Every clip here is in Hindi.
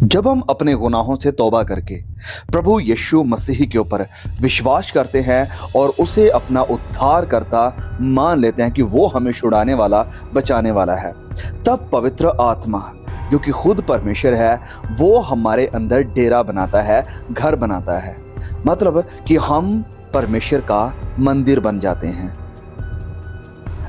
जब हम अपने गुनाहों से तौबा करके प्रभु यीशु मसीह के ऊपर विश्वास करते हैं और उसे अपना उद्धारकर्ता मान लेते हैं कि वो हमें छुड़ाने वाला, बचाने वाला है, तब पवित्र आत्मा जो कि खुद परमेश्वर है वो हमारे अंदर डेरा बनाता है, घर बनाता है। मतलब कि हम परमेश्वर का मंदिर बन जाते हैं।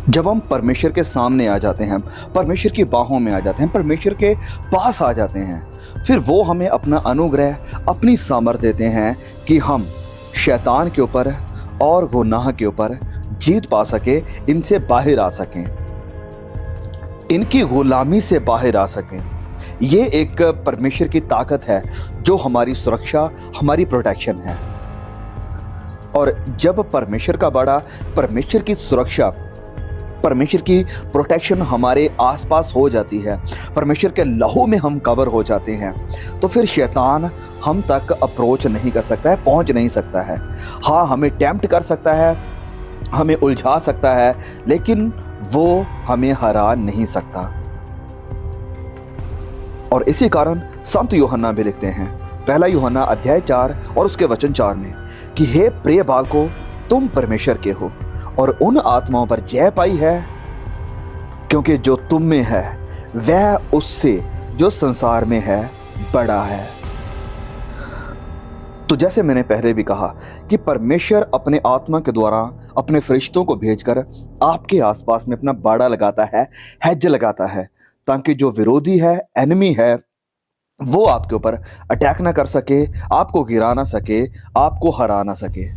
जब हम परमेश्वर के सामने आ जाते हैं, परमेश्वर की बाहों में आ जाते हैं, परमेश्वर के पास आ जाते हैं, फिर वो हमें अपना अनुग्रह, अपनी सामर्थ देते हैं कि हम शैतान के ऊपर और गुनाह के ऊपर जीत पा सके, इनसे बाहर आ सकें, इनकी गुलामी से बाहर आ सकें। ये एक परमेश्वर की ताकत है जो हमारी सुरक्षा, हमारी प्रोटेक्शन है। और जब परमेश्वर का बड़ा, परमेश्वर की सुरक्षा, परमेश्वर की प्रोटेक्शन हमारे आसपास हो जाती है, परमेश्वर के लहू में हम कवर हो जाते हैं, तो फिर शैतान हम तक अप्रोच नहीं कर सकता है, पहुंच नहीं सकता है। हाँ, हमें टेम्प्ट कर सकता है, हमें उलझा सकता है, लेकिन वो हमें हरा नहीं सकता। और इसी कारण संत यूहन्ना भी लिखते हैं, पहला यूहन्ना अध्याय 4 और उसके वचन 4 में कि हे प्रिय बालकों, तुम परमेश्वर के हो और उन आत्माओं पर जय पाई है, क्योंकि जो तुम में है वह उससे जो संसार में है बड़ा है। तो जैसे मैंने पहले भी कहा कि परमेश्वर अपने आत्मा के द्वारा अपने फरिश्तों को भेजकर आपके आसपास में अपना बाड़ा लगाता है, हेज लगाता है, ताकि जो विरोधी है, एनिमी है, वो आपके ऊपर अटैक ना कर सके, आपको गिरा ना सके, आपको हरा ना सके।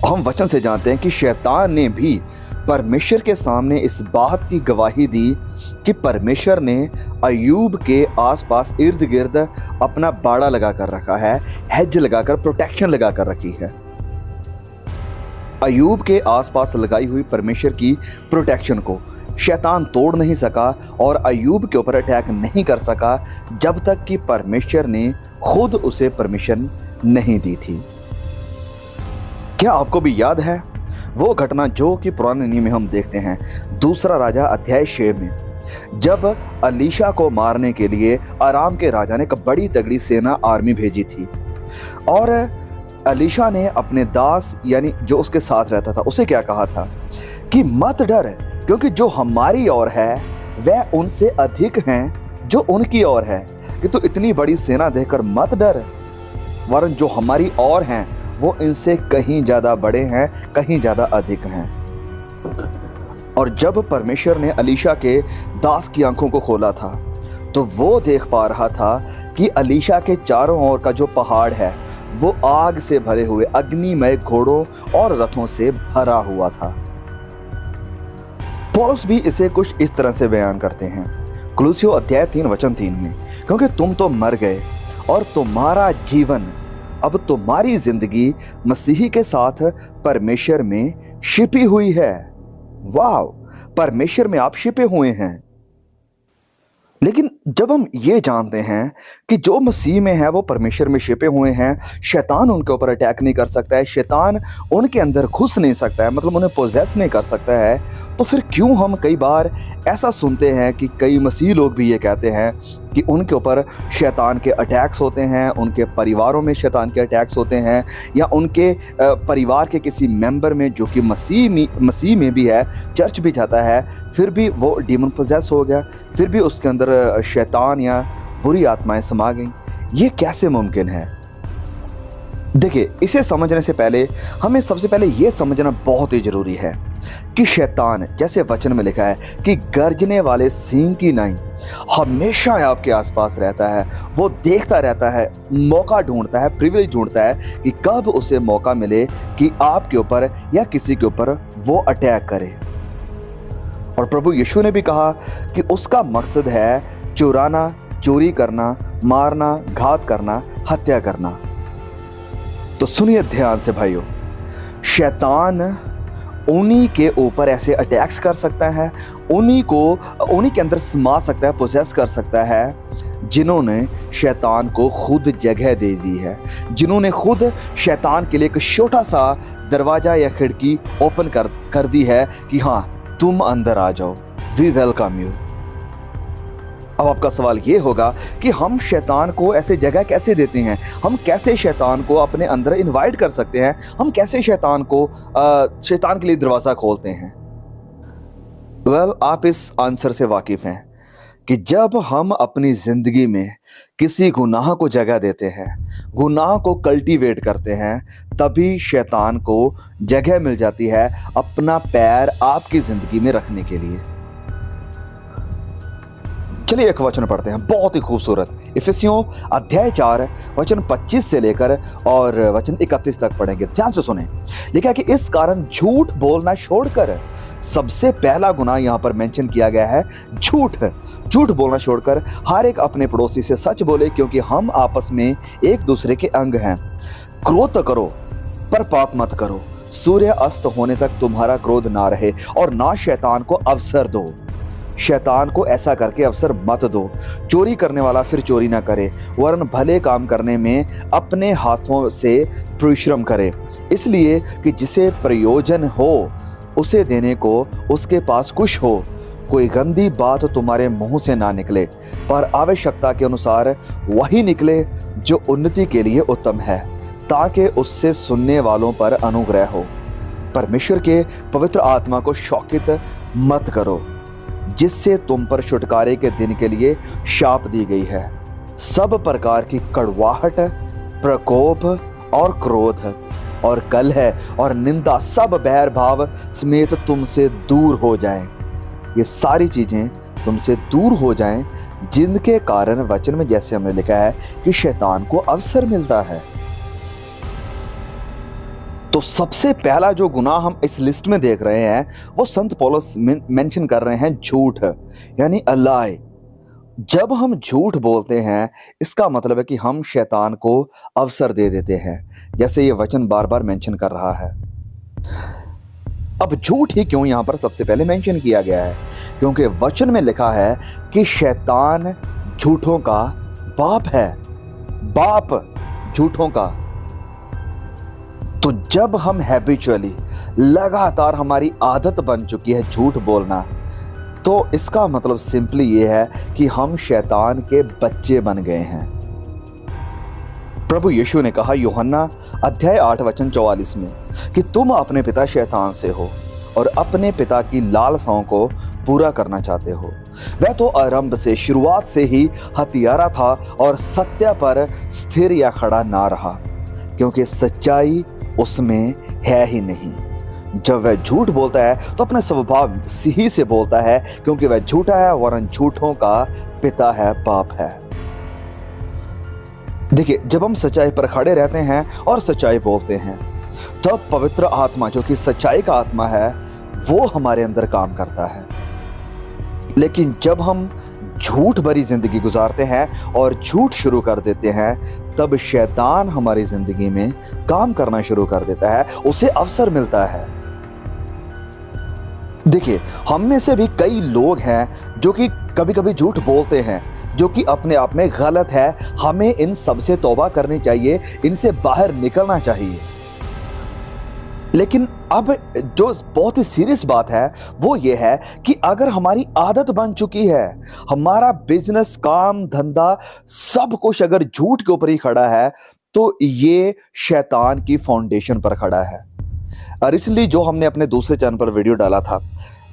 हम वचन से जानते हैं कि शैतान ने भी परमेश्वर के सामने इस बात की गवाही दी कि परमेश्वर ने अय्यूब के आसपास इर्द गिर्द अपना बाड़ा लगा कर रखा है, हेज लगाकर, प्रोटेक्शन लगा कर रखी है। अय्यूब के आसपास लगाई हुई परमेश्वर की प्रोटेक्शन को शैतान तोड़ नहीं सका और अय्यूब के ऊपर अटैक नहीं कर सका जब तक कि परमेश्वर ने खुद उसे परमिशन नहीं दी थी। क्या आपको भी याद है वो घटना जो कि पुराने नियम में हम देखते हैं, दूसरा राजा अध्याय 6 में, जब अलीशा को मारने के लिए अराम के राजा ने एक बड़ी तगड़ी सेना आर्मी भेजी थी और अलीशा ने अपने दास यानी जो उसके साथ रहता था उसे क्या कहा था कि मत डर, क्योंकि जो हमारी ओर है वह उनसे अधिक हैं जो उनकी ओर है, कि तू इतनी बड़ी सेना देखकर मत डर, वरन जो हमारी ओर हैं वो इनसे कहीं ज्यादा बड़े हैं, कहीं ज्यादा अधिक हैं। और जब परमेश्वर ने अलीशा के दास की आंखों को खोला था तो वो देख पा रहा था कि अलीशा के चारों ओर का जो पहाड़ है वो आग से भरे हुए अग्निमय घोड़ों और रथों से भरा हुआ था। पौलुस भी इसे कुछ इस तरह से बयान करते हैं कुलुस्सियों अध्याय 3 वचन 3 में, क्योंकि तुम तो मर गए और तुम्हारा जीवन, अब तुम्हारी जिंदगी मसीह के साथ परमेश्वर में छिपी हुई है। वाह, परमेश्वर में आप छिपे हुए हैं। लेकिन जब हम ये जानते हैं कि जो मसीह में है वो परमेश्वर में छिपे हुए हैं, शैतान उनके ऊपर अटैक नहीं कर सकता है, शैतान उनके अंदर घुस नहीं सकता है, मतलब उन्हें पोजेस नहीं कर सकता है, तो फिर क्यों हम कई बार ऐसा सुनते हैं कि कई मसीह लोग भी ये कहते हैं कि उनके ऊपर शैतान के अटैक्स होते हैं, उनके परिवारों में शैतान के अटैक्स होते हैं, या उनके परिवार के किसी मेंबर में जो कि मसीह में भी है, चर्च भी जाता है, फिर भी वो डीमन पोजेस हो गया, फिर भी उसके अंदर शैतान या बुरी आत्माएं समा गई। ये कैसे मुमकिन है? देखिए, इसे समझने से पहले हमें सबसे पहले ये समझना बहुत ही जरूरी है कि शैतान, जैसे वचन में लिखा है कि गर्जने वाले सिंह की नाई हमेशा आपके आसपास रहता है, वो देखता रहता है, मौका ढूंढता है, प्रिविलेज ढूंढता है कि कब उसे मौका मिले कि आपके ऊपर या किसी के ऊपर वो अटैक करे। और प्रभु यीशु ने भी कहा कि उसका मकसद है चुराना, चोरी करना, मारना, घात करना, हत्या करना। तो सुनिए ध्यान से भाइयों, शैतान उन्हीं के ऊपर ऐसे अटैक्स कर सकता है, उन्हीं के अंदर समा सकता है, पोसेस कर सकता है जिन्होंने शैतान को खुद जगह दे दी है, जिन्होंने खुद शैतान के लिए एक छोटा सा दरवाजा या खिड़की ओपन कर दी है कि हाँ, तुम अंदर आ जाओ, वी वेलकम यू। अब आपका सवाल ये होगा कि हम शैतान को ऐसे जगह कैसे देते हैं, हम कैसे शैतान को अपने अंदर इनवाइट कर सकते हैं, हम कैसे शैतान के लिए दरवाज़ा खोलते हैं। आप इस आंसर से वाकिफ़ हैं कि जब हम अपनी ज़िंदगी में किसी गुनाह को जगह देते हैं, गुनाह को कल्टीवेट करते हैं, तभी शैतान को जगह मिल जाती है अपना पैर आपकी ज़िंदगी में रखने के लिए। चलिए एक वचन पढ़ते हैं, बहुत ही खूबसूरत। इफिसियों अध्याय 4 वचन 25 से लेकर और वचन 31 तक पढ़ेंगे। ध्यान से सुने। लिखा है कि इस कारण झूठ बोलना छोड़कर, सबसे पहला गुनाह यहां पर मेंशन किया गया है झूठ बोलना छोड़कर हर एक अपने पड़ोसी से सच बोले, क्योंकि हम आपस में एक दूसरे के अंग हैं। क्रोध करो पर पाप मत करो। सूर्य अस्त होने तक तुम्हारा क्रोध ना रहे और ना शैतान को अवसर दो। शैतान को ऐसा करके अवसर मत दो। चोरी करने वाला फिर चोरी ना करे, वरन भले काम करने में अपने हाथों से परिश्रम करे, इसलिए कि जिसे प्रयोजन हो उसे देने को उसके पास कुछ हो। कोई गंदी बात तुम्हारे मुंह से ना निकले, पर आवश्यकता के अनुसार वही निकले जो उन्नति के लिए उत्तम है, ताकि उससे सुनने वालों पर अनुग्रह हो। परमेश्वर के पवित्र आत्मा को शौकित मत करो, जिससे तुम पर छुटकारे के दिन के लिए शाप दी गई है। सब प्रकार की कड़वाहट, प्रकोप और क्रोध और कलह और निंदा सब बैर भाव समेत तुमसे दूर हो जाएं। ये सारी चीजें तुमसे दूर हो जाएं, जिनके कारण वचन में जैसे हमने लिखा है कि शैतान को अवसर मिलता है। तो सबसे पहला जो गुनाह हम इस लिस्ट में देख रहे हैं वो संत पौलुस मेंशन कर रहे हैं झूठ, यानी अ लाई। जब हम झूठ बोलते हैं इसका मतलब है कि हम शैतान को अवसर दे देते हैं, जैसे ये वचन बार बार मेंशन कर रहा है। अब झूठ ही क्यों यहां पर सबसे पहले मेंशन किया गया है? क्योंकि वचन में लिखा है कि शैतान झूठों का बाप है, बाप झूठों का। तो जब हम हैबिचुअली लगातार हमारी आदत बन चुकी है झूठ बोलना, तो इसका मतलब सिंपली ये है कि हम शैतान के बच्चे बन गए हैं। प्रभु यीशु ने कहा यूहन्ना अध्याय 8 वचन 44 में कि तुम अपने पिता शैतान से हो और अपने पिता की लालसाओं को पूरा करना चाहते हो। वह तो आरंभ से, शुरुआत से ही हत्यारा था और सत्य पर स्थिर या खड़ा ना रहा, क्योंकि सच्चाई उसमें है ही नहीं। जब वह झूठ बोलता है तो अपने स्वभाव ही से बोलता है, क्योंकि वह झूठा है, वरन झूठों का पिता है, बाप है। देखिए, जब हम सच्चाई पर खड़े रहते हैं और सच्चाई बोलते हैं, तब पवित्र आत्मा जो कि सच्चाई का आत्मा है वो हमारे अंदर काम करता है। लेकिन जब हम झूठ भरी जिंदगी गुजारते हैं और झूठ शुरू कर देते हैं, तब शैतान हमारी जिंदगी में काम करना शुरू कर देता है, उसे अवसर मिलता है। देखिए, हम में से भी कई लोग हैं जो कि कभी कभी झूठ बोलते हैं, जो कि अपने आप में गलत है। हमें इन सब से तौबा करनी चाहिए, इनसे बाहर निकलना चाहिए। लेकिन अब जो बहुत ही सीरियस बात है वो ये है कि अगर हमारी आदत बन चुकी है, हमारा बिजनेस, काम, धंधा, सब कुछ अगर झूठ के ऊपर ही खड़ा है, तो ये शैतान की फाउंडेशन पर खड़ा है। रिसेंटली जो हमने अपने दूसरे चैनल पर वीडियो डाला था,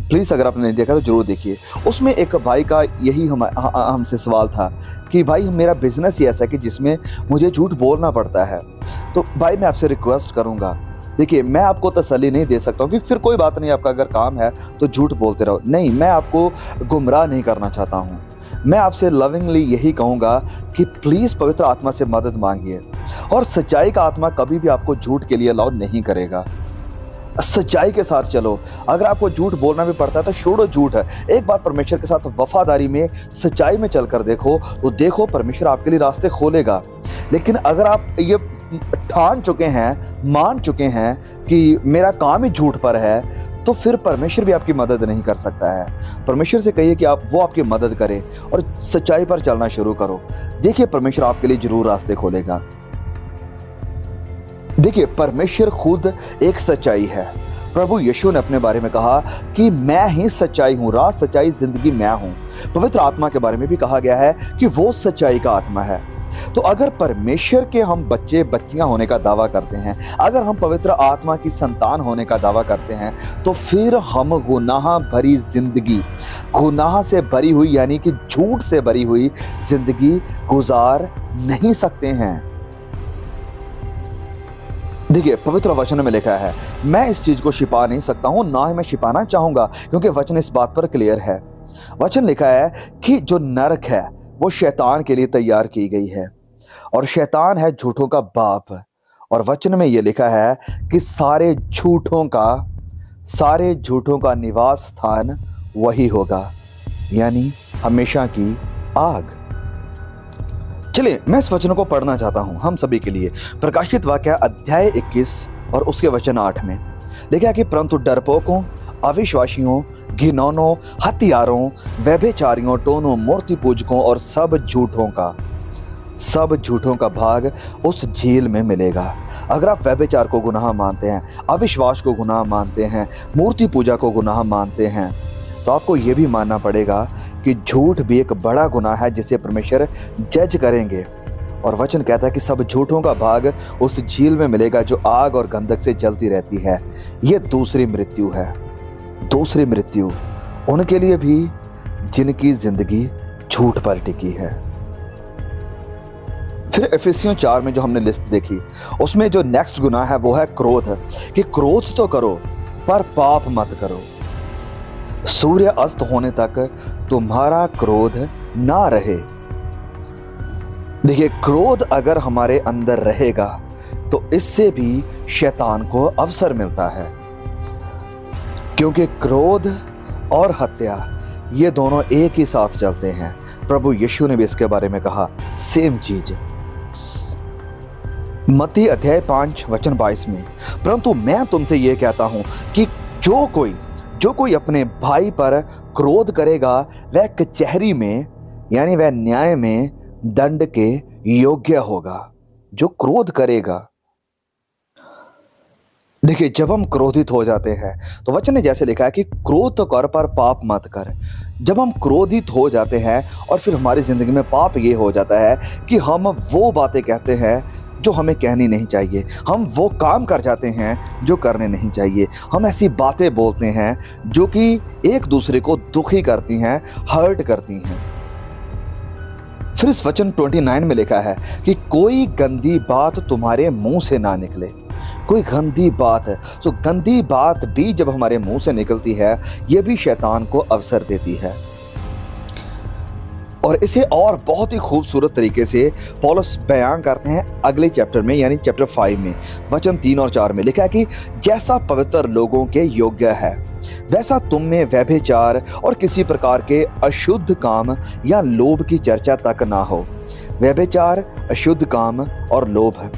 प्लीज़ अगर आपने नहीं देखा तो जरूर देखिए। उसमें एक भाई का यही हमसे सवाल था कि भाई मेरा बिजनेस ही ऐसा है कि जिसमें मुझे झूठ बोलना पड़ता है। तो भाई मैं आपसे रिक्वेस्ट करूंगा, देखिए मैं आपको तसल्ली नहीं दे सकता हूँ कि फिर कोई बात नहीं, आपका अगर काम है तो झूठ बोलते रहो। नहीं, मैं आपको गुमराह नहीं करना चाहता हूँ। मैं आपसे लविंगली यही कहूँगा कि प्लीज़ पवित्र आत्मा से मदद मांगिए, और सच्चाई का आत्मा कभी भी आपको झूठ के लिए अलाउ नहीं करेगा। सच्चाई के साथ चलो। अगर आपको झूठ बोलना भी पड़ता है तो छोड़ो झूठ है। एक बार परमेश्वर के साथ वफादारी में, सच्चाई में चलकर देखो, तो देखो परमेश्वर आपके लिए रास्ते खोलेगा। लेकिन अगर आप ये ठान चुके हैं, मान चुके हैं कि मेरा काम ही झूठ पर है, तो फिर परमेश्वर भी आपकी मदद नहीं कर सकता है। परमेश्वर से कहिए कि वो आपकी मदद करे और सच्चाई पर चलना शुरू करो। देखिए परमेश्वर आपके लिए जरूर रास्ते खोलेगा। देखिए, परमेश्वर खुद एक सच्चाई है। प्रभु यीशु ने अपने बारे में कहा कि मैं ही सच्चाई हूं, राह सच्चाई जिंदगी मैं हूं। पवित्र आत्मा के बारे में भी कहा गया है कि वो सच्चाई का आत्मा है। तो अगर परमेश्वर के हम बच्चे बच्चियां होने का दावा करते हैं, अगर हम पवित्र आत्मा की संतान होने का दावा करते हैं, तो फिर हम गुनाह भरी जिंदगी, गुनाह से भरी हुई यानी कि झूठ से भरी हुई जिंदगी गुजार नहीं सकते हैं। देखिए, पवित्र वचन में लिखा है, मैं इस चीज को छिपा नहीं सकता हूं, ना ही मैं छिपाना चाहूंगा, क्योंकि वचन इस बात पर क्लियर है। वचन लिखा है कि जो नरक है वो शैतान के लिए तैयार की गई है, और शैतान है झूठों का बाप। और वचन में ये लिखा है कि सारे झूठों का निवास स्थान वही होगा, यानी हमेशा की आग। चलिए, मैं इस वचन को पढ़ना चाहता हूं हम सभी के लिए। प्रकाशित वाक्य अध्याय 21 और उसके वचन 8 में लिखा है कि परंतु डरपोकों, अविश्वासियों, घिनौनों, हत्यारों, व्यभिचारियों, टोनों, मूर्ति पूजकों और सब झूठों का भाग उस झील में मिलेगा। अगर आप व्यभिचार को गुनाह मानते हैं, अविश्वास को गुनाह मानते हैं, मूर्ति पूजा को गुनाह मानते हैं, तो आपको यह भी मानना पड़ेगा कि झूठ भी एक बड़ा गुनाह है जिसे परमेश्वर जज करेंगे। और वचन कहता है कि सब झूठों का भाग उस झील में मिलेगा जो आग और गंधक से जलती रहती है। यह दूसरी मृत्यु है, दूसरी मृत्यु उनके लिए भी जिनकी जिंदगी झूठ पर टिकी है। फिर इफिसियों 4 में जो हमने लिस्ट देखी, उसमें जो नेक्स्ट गुनाह है वो है क्रोध, कि क्रोध तो करो पर पाप मत करो। सूर्य अस्त होने तक तुम्हारा क्रोध ना रहे। देखिए, क्रोध अगर हमारे अंदर रहेगा तो इससे भी शैतान को अवसर मिलता है, क्योंकि क्रोध और हत्या ये दोनों एक ही साथ चलते हैं। प्रभु यीशु ने भी इसके बारे में कहा सेम चीज। मत्ती अध्याय 5 वचन 22 में, परंतु मैं तुमसे यह कहता हूं कि जो कोई अपने भाई पर क्रोध करेगा वह कचहरी में यानी वह न्याय में दंड के योग्य होगा। जो क्रोध करेगा, देखिए, जब हम क्रोधित हो जाते हैं तो वचन ने जैसे लिखा है कि क्रोध तो कर पर पाप मत कर। जब हम क्रोधित हो जाते हैं और फिर हमारी जिंदगी में पाप ये हो जाता है कि हम वो बातें कहते हैं जो हमें कहनी नहीं चाहिए, हम वो काम कर जाते हैं जो करने नहीं चाहिए, हम ऐसी बातें बोलते हैं जो कि एक दूसरे को दुखी करती हैं, हर्ट करती हैं। फिर इस वचन 29 में लिखा है कि कोई गंदी बात तुम्हारे मुंह से ना निकले। कोई गंदी बात है, तो गंदी बात भी जब हमारे मुंह से निकलती है, यह भी शैतान को अवसर देती है। और इसे और बहुत ही खूबसूरत तरीके से पौलुस बयान करते हैं अगले चैप्टर में, यानी चैप्टर 5 में वचन 3 और 4 में लिखा है कि जैसा पवित्र लोगों के योग्य है वैसा तुम में व्यभिचार और किसी प्रकार के अशुद्ध काम या लोभ की चर्चा तक ना हो। व्यभिचार, अशुद्ध काम और लोभ है,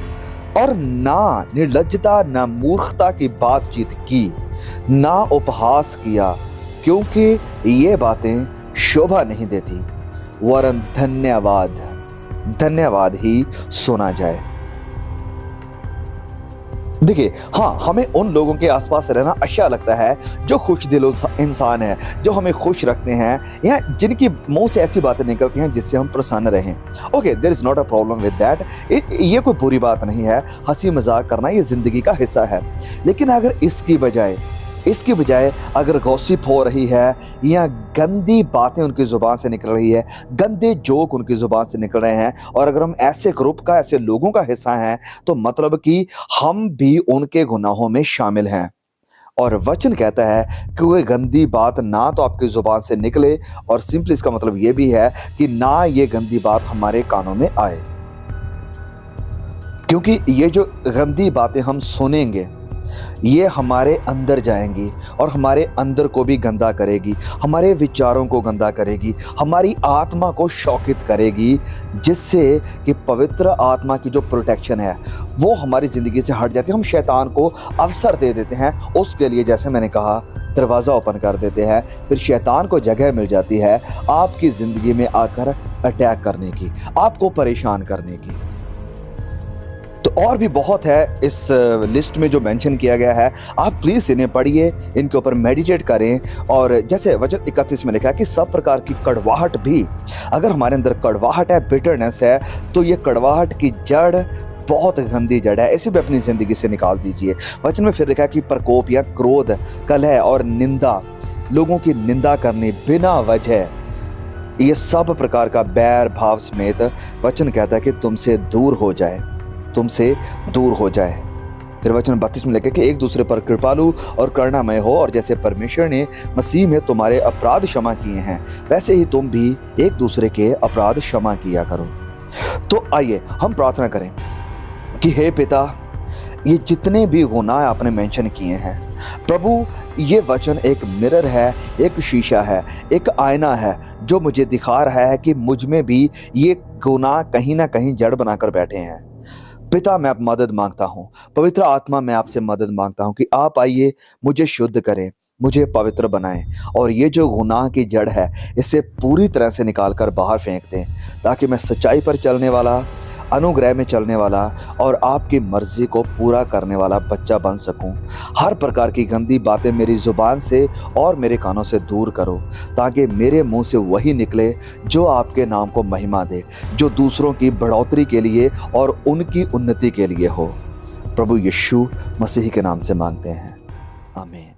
और ना निर्लज्जता, ना मूर्खता की बातचीत की, ना उपहास किया, क्योंकि ये बातें शोभा नहीं देती, वरन धन्यवाद ही सुना जाए। देखिए, हाँ, हमें उन लोगों के आसपास रहना अच्छा लगता है जो खुश दिल इंसान है, जो हमें खुश रखते हैं, या जिनकी मुंह से ऐसी बातें निकलती हैं जिससे हम प्रसन्न रहें। Okay, there is not a problem with that. ये कोई बुरी बात नहीं है, हंसी मजाक करना ये जिंदगी का हिस्सा है। लेकिन अगर इसकी बजाय अगर गॉसिप हो रही है या गंदी बातें उनकी ज़ुबान से निकल रही है, गंदे जोक उनकी ज़ुबान से निकल रहे हैं, और अगर हम ऐसे ग्रुप का, ऐसे लोगों का हिस्सा हैं, तो मतलब कि हम भी उनके गुनाहों में शामिल हैं। और वचन कहता है कि कोई गंदी बात ना तो आपकी ज़ुबान से निकले, और सिंपली इसका मतलब ये भी है कि ना ये गंदी बात हमारे कानों में आए, क्योंकि ये जो गंदी बातें हम सुनेंगे ये हमारे अंदर जाएंगी और हमारे अंदर को भी गंदा करेगी, हमारे विचारों को गंदा करेगी, हमारी आत्मा को शौकित करेगी, जिससे कि पवित्र आत्मा की जो प्रोटेक्शन है वो हमारी ज़िंदगी से हट जाती है। हम शैतान को अवसर दे देते हैं, उसके लिए जैसे मैंने कहा दरवाज़ा ओपन कर देते हैं, फिर शैतान को जगह मिल जाती है आपकी ज़िंदगी में आकर अटैक करने की, आपको परेशान करने की। तो और भी बहुत है इस लिस्ट में जो मेंशन किया गया है, आप प्लीज़ इन्हें पढ़िए, इनके ऊपर मेडिटेट करें। और जैसे वचन 31 में लिखा है कि सब प्रकार की कड़वाहट भी, अगर हमारे अंदर कड़वाहट है, बिटरनेस है, तो ये कड़वाहट की जड़ बहुत गंदी जड़ है, इसे भी अपनी ज़िंदगी से निकाल दीजिए। वचन में फिर लिखा है कि प्रकोप या क्रोध, कलह और निंदा, लोगों की निंदा करनी बिना वजह, ये सब प्रकार का बैर भाव समेत वचन कहता है कि तुमसे दूर हो जाए, तुमसे दूर हो जाए। फिर वचन 32 में लिखा कि एक दूसरे पर कृपालु और करुणामय हो, और जैसे परमेश्वर ने मसीह में तुम्हारे अपराध क्षमा किए हैं, वैसे ही तुम भी एक दूसरे के अपराध क्षमा किया करो। तो आइए हम प्रार्थना करें कि हे पिता, ये जितने भी गुनाह आपने मेंशन किए हैं प्रभु, ये वचन एक मिरर है, एक शीशा है, एक आईना है जो मुझे दिखा रहा है कि मुझ में भी ये गुनाह कहीं ना कहीं जड़ बनाकर बैठे हैं। पिता, मैं आप मदद मांगता हूँ, पवित्र आत्मा मैं आपसे मदद मांगता हूँ कि आप आइए, मुझे शुद्ध करें, मुझे पवित्र बनाएं, और ये जो गुनाह की जड़ है इसे पूरी तरह से निकाल कर बाहर फेंक दें, ताकि मैं सच्चाई पर चलने वाला, अनुग्रह में चलने वाला और आपकी मर्जी को पूरा करने वाला बच्चा बन सकूं। हर प्रकार की गंदी बातें मेरी ज़ुबान से और मेरे कानों से दूर करो, ताकि मेरे मुंह से वही निकले जो आपके नाम को महिमा दे, जो दूसरों की बढ़ोतरी के लिए और उनकी उन्नति के लिए हो। प्रभु यीशु मसीह के नाम से मांगते हैं, आमीन।